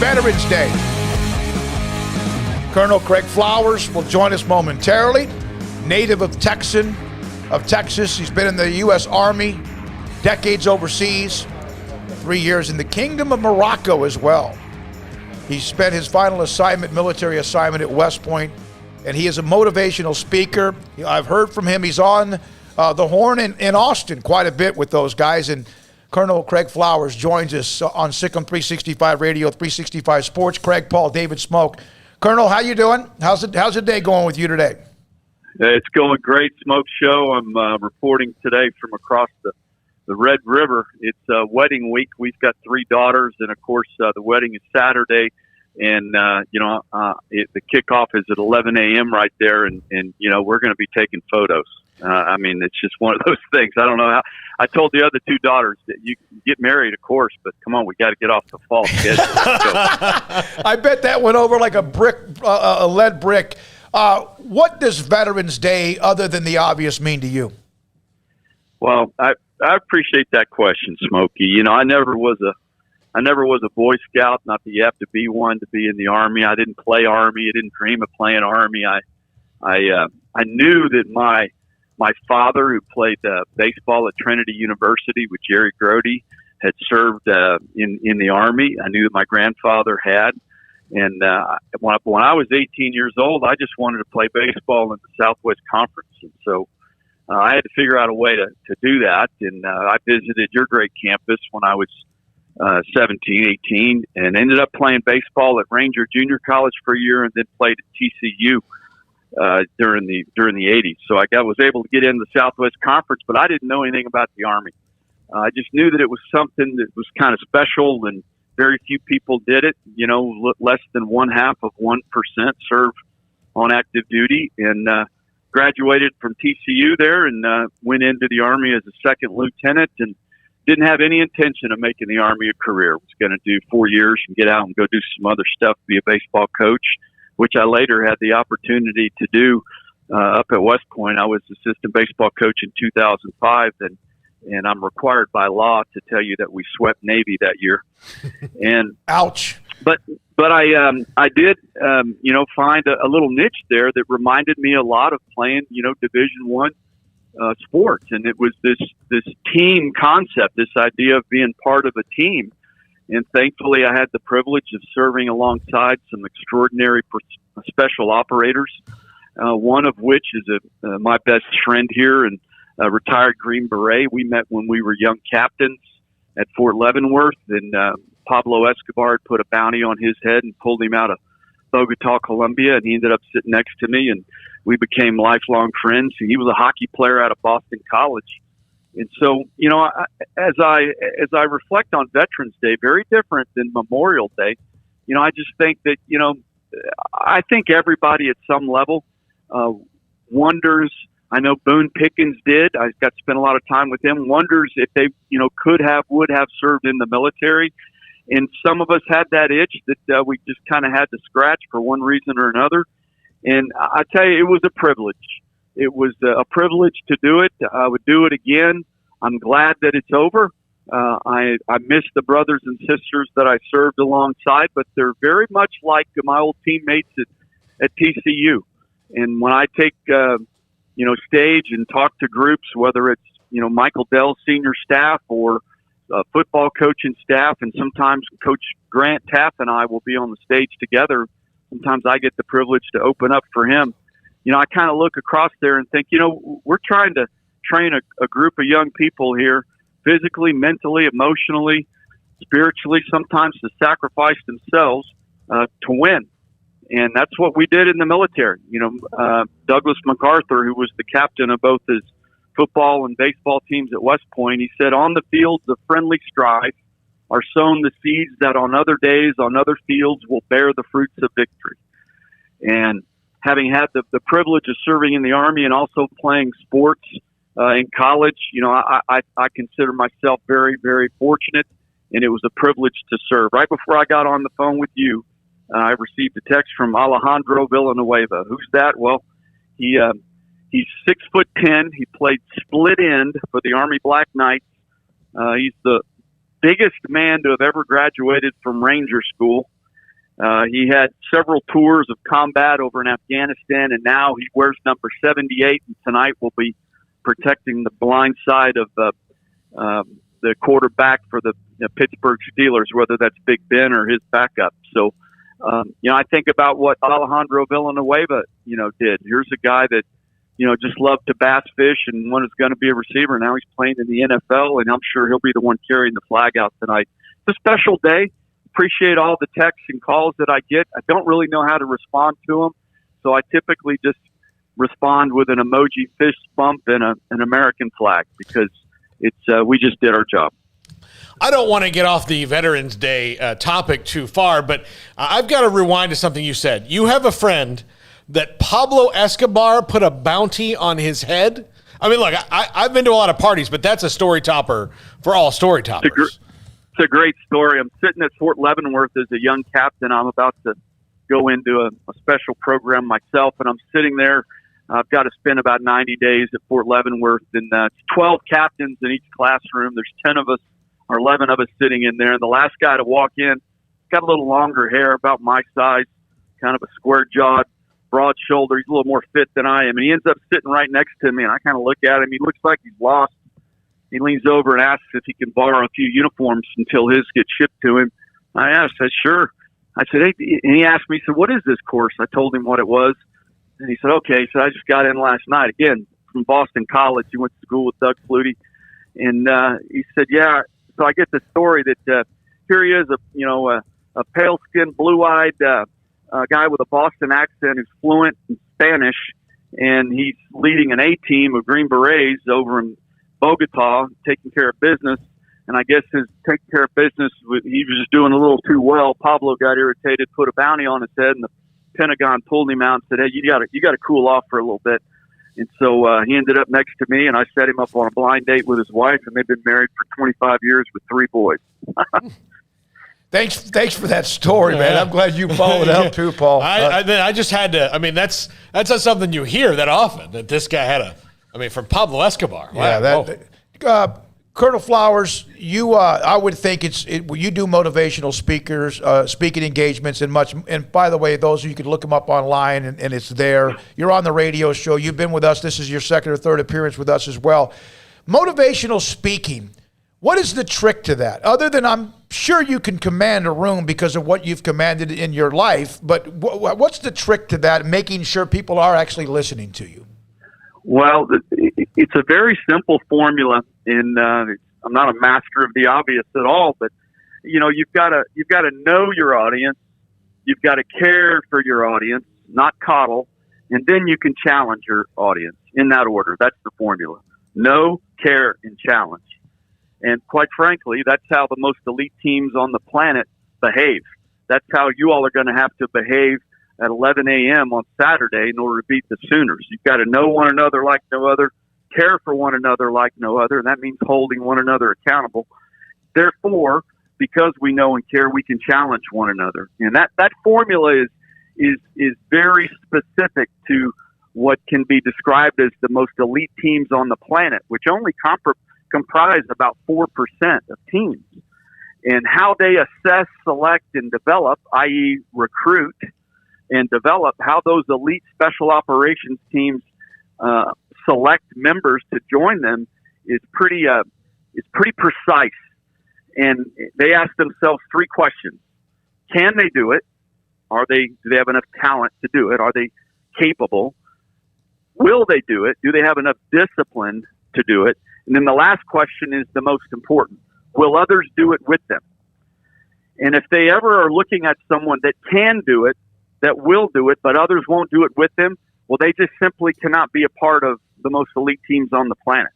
Veterans Day. Colonel Craig Flowers will join us momentarily. Native of Texas. He's been in the U.S. Army, decades overseas, 3 years in the Kingdom of Morocco as well. He spent his final military assignment at West Point, and he is a motivational speaker. I've heard from him. He's on the horn in Austin quite a bit with those guys, and Colonel Craig Flowers joins us on Sikkim 365 Radio, 365 Sports. Craig, Paul, David Smoak. Colonel, how you doing? How's the day going with you today? It's going great, Smoke Show. I'm reporting today from across the Red River. It's wedding week. We've got 3 daughters, and of course, the wedding is Saturday. And the kickoff is at 11 a.m. right there, and we're going to be taking photos. It's just one of those things. I don't know how. I told the other 2 daughters that you can get married, of course, but come on, we got to get off the fall schedule. I bet that went over like a brick, a lead brick. What does Veterans Day, other than the obvious, mean to you? Well, I appreciate that question, Smokey. I never was a Boy Scout. Not that you have to be one to be in the Army. I didn't play Army. I didn't dream of playing Army. I knew that my father, who played baseball at Trinity University with Jerry Grody, had served in the Army. I knew that my grandfather had. And when I was 18 years old, I just wanted to play baseball in the Southwest Conference. And so I had to figure out a way to do that. And I visited your great campus when I was 17, 18, and ended up playing baseball at Ranger Junior College for a year, and then played at TCU during the 80s. So I was able to get in the Southwest Conference, but I didn't know anything about the Army. I just knew that it was something that was kind of special, and very few people did it. Less than 0.5% served on active duty, and graduated from TCU there, and went into the Army as a second lieutenant, and didn't have any intention of making the Army a career. Was going to do 4 years and get out and go do some other stuff, be a baseball coach, which I later had the opportunity to do up at West Point. I was assistant baseball coach in 2005, and I'm required by law to tell you that we swept Navy that year. And ouch! But I did find a little niche there that reminded me a lot of playing Division I sports, and it was this team concept, this idea of being part of a team. And thankfully, I had the privilege of serving alongside some extraordinary special operators, one of which is my best friend here, and retired Green Beret. We met when we were young captains at Fort Leavenworth, and Pablo Escobar had put a bounty on his head and pulled him out of Bogota, Colombia, and he ended up sitting next to me, and we became lifelong friends. He was a hockey player out of Boston College. And so, as I reflect on Veterans Day, very different than Memorial Day, I just think that, I think everybody at some level wonders. I know Boone Pickens did. I got to spend a lot of time with him. Wonders if they, would have served in the military. And some of us had that itch that we just kind of had to scratch for one reason or another. And I tell you, it was a privilege. It was a privilege to do it. I would do it again. I'm glad that it's over. I miss the brothers and sisters that I served alongside, but they're very much like my old teammates at TCU. And when I take, stage and talk to groups, whether it's, Michael Dell's senior staff or football coaching staff, and sometimes Coach Grant Taff and I will be on the stage together. Sometimes I get the privilege to open up for him. I kind of look across there and think, we're trying to train a group of young people here, physically, mentally, emotionally, spiritually, sometimes to sacrifice themselves to win. And that's what we did in the military. Douglas MacArthur, who was the captain of both his football and baseball teams at West Point, he said, "On the fields of friendly strife are sown the seeds that on other days, on other fields, will bear the fruits of victory." And having had the privilege of serving in the Army and also playing sports in college, I consider myself very, very fortunate, and it was a privilege to serve. Right before I got on the phone with you, I received a text from Alejandro Villanueva. Who's that? Well, he's 6'10". He played split end for the Army Black Knights. He's the biggest man to have ever graduated from Ranger School. He had several tours of combat over in Afghanistan, and now he wears number 78, and tonight will be protecting the blind side of the quarterback for the Pittsburgh Steelers, whether that's Big Ben or his backup. So, I think about what Alejandro Villanueva, did. Here's a guy that, just loved to bass fish and was going to be a receiver. Now he's playing in the NFL, and I'm sure he'll be the one carrying the flag out tonight. It's a special day. Appreciate all the texts and calls that I get. I don't really know how to respond to them, so I typically just respond with an emoji fist bump and an American flag because we just did our job. I don't want to get off the Veterans Day topic too far, but I've got to rewind to something you said. You have a friend that Pablo Escobar put a bounty on his head. I mean, look, I've been to a lot of parties, but that's a story topper for all story toppers. It's a great story. I'm sitting at Fort Leavenworth as a young captain. I'm about to go into a special program myself, and I'm sitting there. I've got to spend about 90 days at Fort Leavenworth, and it's 12 captains in each classroom. There's 10 of us or 11 of us sitting in there, and the last guy to walk in, got a little longer hair, about my size, kind of a square-jawed, broad shoulder. He's a little more fit than I am, and he ends up sitting right next to me, and I kind of look at him. He looks like he's lost. He leans over and asks if he can borrow a few uniforms until his get shipped to him. I said, sure. I said, hey, and he asked me, he said, what is this course? I told him what it was. And he said, okay. So I just got in last night, again, from Boston College. He went to school with Doug Flutie. And he said, yeah. So I get the story that here he is, a pale-skinned, blue-eyed guy with a Boston accent who's fluent in Spanish, and he's leading an A-team of Green Berets over in Bogota, taking care of business. And I guess his taking care of business, he was just doing a little too well. Pablo got irritated, put a bounty on his head, and the Pentagon pulled him out and said, hey, you got to cool off for a little bit. And so he ended up next to me, and I set him up on a blind date with his wife, and they've been married for 25 years with 3 boys. Thanks for that story, man. I'm glad you followed up too, Paul. I just had to. I mean, that's not something you hear that often. That this guy had from Pablo Escobar. Wow. Yeah, Colonel Flowers, you I would think you do motivational speaking engagements and much. And by the way, those you can look them up online and it's there. You're on the radio show. You've been with us. This is your second or third appearance with us as well. Motivational speaking. What is the trick to that? Other than I'm sure you can command a room because of what you've commanded in your life, but what's the trick to that, making sure people are actually listening to you? Well, it's a very simple formula, and I'm not a master of the obvious at all, but you've got to know your audience, you've got to care for your audience, not coddle, and then you can challenge your audience in that order. That's the formula: know, care, and challenge. And quite frankly, that's how the most elite teams on the planet behave. That's how you all are going to have to behave at 11 a.m. on Saturday in order to beat the Sooners. You've got to know one another like no other, care for one another like no other, and that means holding one another accountable. Therefore, because we know and care, we can challenge one another. And that formula is very specific to what can be described as the most elite teams on the planet, which only comprise about 4% of teams. And how they assess, select, and develop, i.e. recruit and develop, how those elite special operations teams select members to join them is pretty precise. And they ask themselves 3 questions. Can they do it? Do they have enough talent to do it? Are they capable? Will they do it? Do they have enough discipline to do it? And then the last question is the most important. Will others do it with them? And if they ever are looking at someone that can do it, that will do it, but others won't do it with them, well, they just simply cannot be a part of the most elite teams on the planet.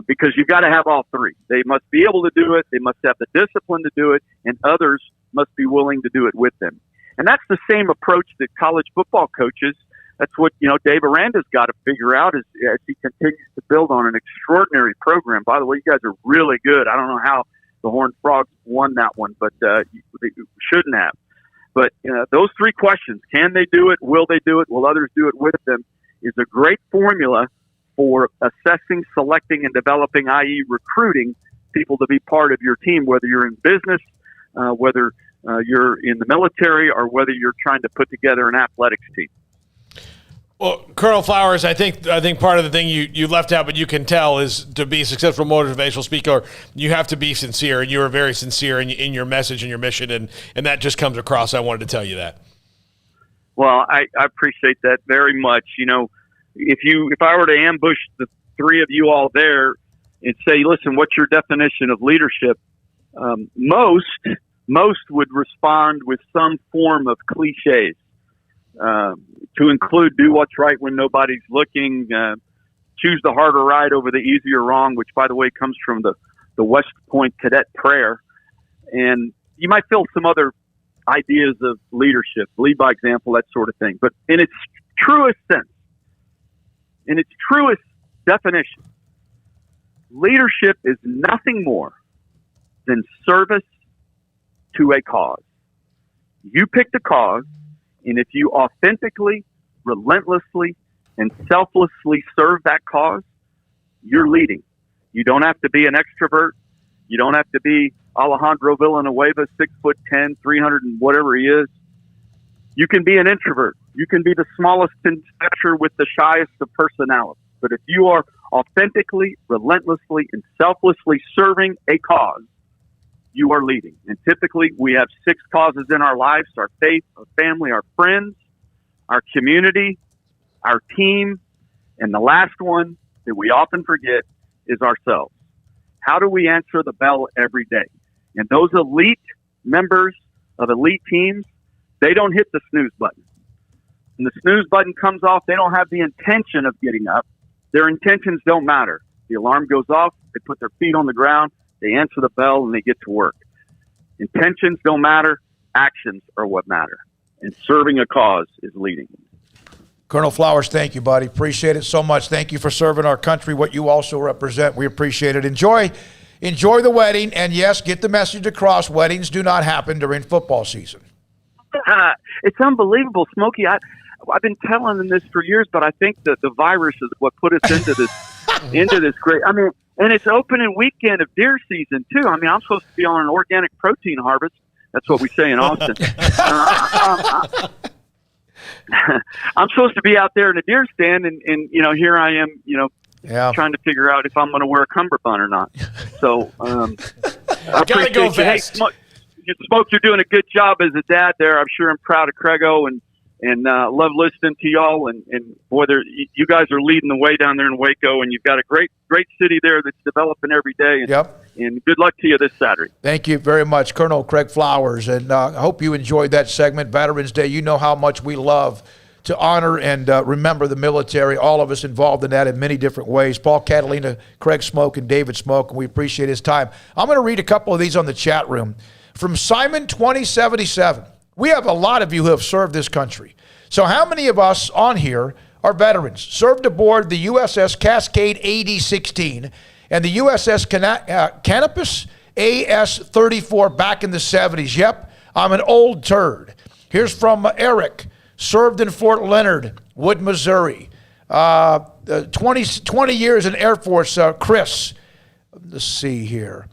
Because you've got to have all 3. They must be able to do it, they must have the discipline to do it, and others must be willing to do it with them. And that's the same approach that college football coaches, that's what, Dave Aranda's got to figure out as he continues to build on an extraordinary program. By the way, you guys are really good. I don't know how the Horned Frogs won that one, but they shouldn't have. But those 3 questions, can they do it, will they do it, will others do it with them, is a great formula for assessing, selecting, and developing, i.e. recruiting people to be part of your team, whether you're in business, whether you're in the military or whether you're trying to put together an athletics team. Well, Colonel Flowers, I think part of the thing you left out, but you can tell, is to be a successful motivational speaker, you have to be sincere, and you are very sincere in your message and your mission, and that just comes across. I wanted to tell you that. Well, I appreciate that very much. You know, if I were to ambush the three of you all there and say, listen, what's your definition of leadership? Most would respond with some form of cliches. To include do what's right when nobody's looking, choose the harder right over the easier wrong, which, by the way, comes from the West Point cadet prayer. And you might feel some other ideas of leadership, lead by example, that sort of thing. But in its truest sense, in its truest definition, leadership is nothing more than service to a cause. You pick the cause, and if you authentically, relentlessly, and selflessly serve that cause, you're leading. You don't have to be an extrovert. You don't have to be Alejandro Villanueva, 6'10", 300 and whatever he is. You can be an introvert. You can be the smallest in stature with the shyest of personalities. But if you are authentically, relentlessly, and selflessly serving a cause, you are leading. And typically we have 6 causes in our lives: our faith, our family, our friends, our community, our team, and the last one that we often forget is ourselves. How do we answer the bell every day? And those elite members of elite teams, they don't hit the snooze button. When the snooze button comes off, they don't have the intention of getting up. Their intentions don't matter. The alarm goes off, they put their feet on the ground, they answer the bell, and they get to work. Intentions don't matter. Actions are what matter. And serving a cause is leading. Colonel Flowers, thank you, buddy. Appreciate it so much. Thank you for serving our country, what you also represent. We appreciate it. Enjoy the wedding, and yes, get the message across. Weddings do not happen during football season. It's unbelievable, Smokey. I've been telling them this for years, but I think that the virus is what put us into this great. I mean, and it's opening weekend of deer season too. I mean, I'm supposed to be on an organic protein harvest. That's what we say in Austin. I'm supposed to be out there in a deer stand, and here I am, trying to figure out if I'm going to wear a cummerbund or not. So I appreciate go you. Hey, Smoak, you're doing a good job as a dad there. I'm sure I'm proud of Craigo and love listening to y'all. And boy, you guys are leading the way down there in Waco, and you've got a great city there that's developing every day. And, yep. And good luck to you this Saturday. Thank you very much, Colonel Craig Flowers. And I hope you enjoyed that segment, Veterans Day. You know how much we love to honor and remember the military, all of us involved in that in many different ways. Paul, Catalina, Craig Smoak, and David Smoak, and we appreciate his time. I'm going to read a couple of these on the chat room. From Simon 2077, we have a lot of you who have served this country. So how many of us on here are veterans? Served aboard the USS Cascade AD-16 and the USS Canopus AS-34 back in the 70s. Yep, I'm an old turd. Here's from Eric. Served in Fort Leonard Wood, Missouri. 20 years in Air Force. Chris, let's see here.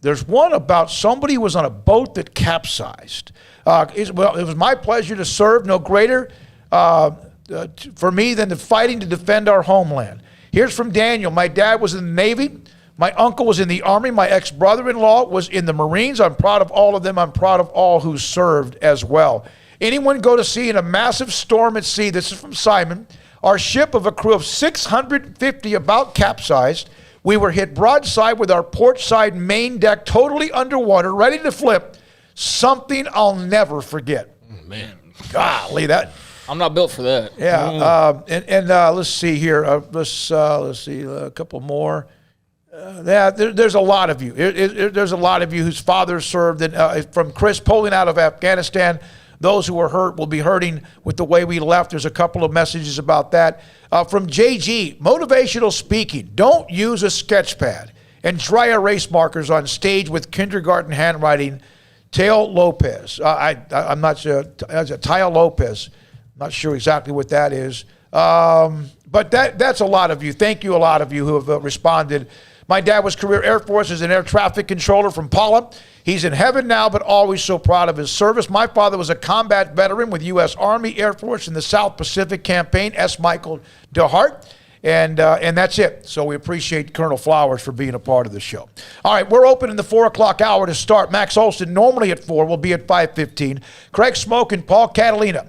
There's one about somebody who was on a boat that capsized. It was my pleasure to serve. No greater for me than the fighting to defend our homeland. Here's from Daniel. My dad was in the Navy. My uncle was in the Army. My ex-brother-in-law was in the Marines. I'm proud of all of them. I'm proud of all who served as well. Anyone go to sea in a massive storm at sea? This is from Simon. Our ship of a crew of 650 about capsized. We were hit broadside with our port side main deck totally underwater, ready to flip. Something I'll never forget. Man. Golly, that. I'm not built for that. Yeah. Let's see here. Let's see a couple more. There's a lot of you. There's a lot of you whose fathers served. From Chris pulling out of Afghanistan, those who were hurt will be hurting with the way we left. There's a couple of messages about that. From JG, motivational speaking. Don't use a sketch pad and dry erase markers on stage with kindergarten handwriting. Teo Lopez. I'm not sure. Teo Lopez. Not sure exactly what that is. But that's a lot of you. Thank you, a lot of you who have responded. My dad was career Air Force as an air traffic controller from Paula. He's in heaven now, but always so proud of his service. My father was a combat veteran with U.S. Army, Air Force in the South Pacific Campaign, S. Michael DeHart. And that's it. So we appreciate Colonel Flowers for being a part of the show. All right, we're open in the 4 o'clock hour to start. Max Olson normally at 4. We'll be at 5:15. Craig Smoak and Paul Catalina.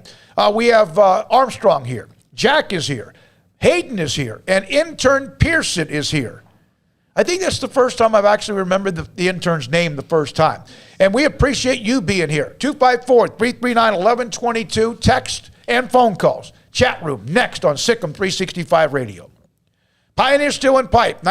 We have Armstrong here. Jack is here. Hayden is here. And intern Pearson is here. I think that's the first time I've actually remembered the intern's name the first time. And we appreciate you being here. 254-339-1122. Text and phone calls. Chat room next on Sikkim 365 Radio. Pioneer Steel and Pipe.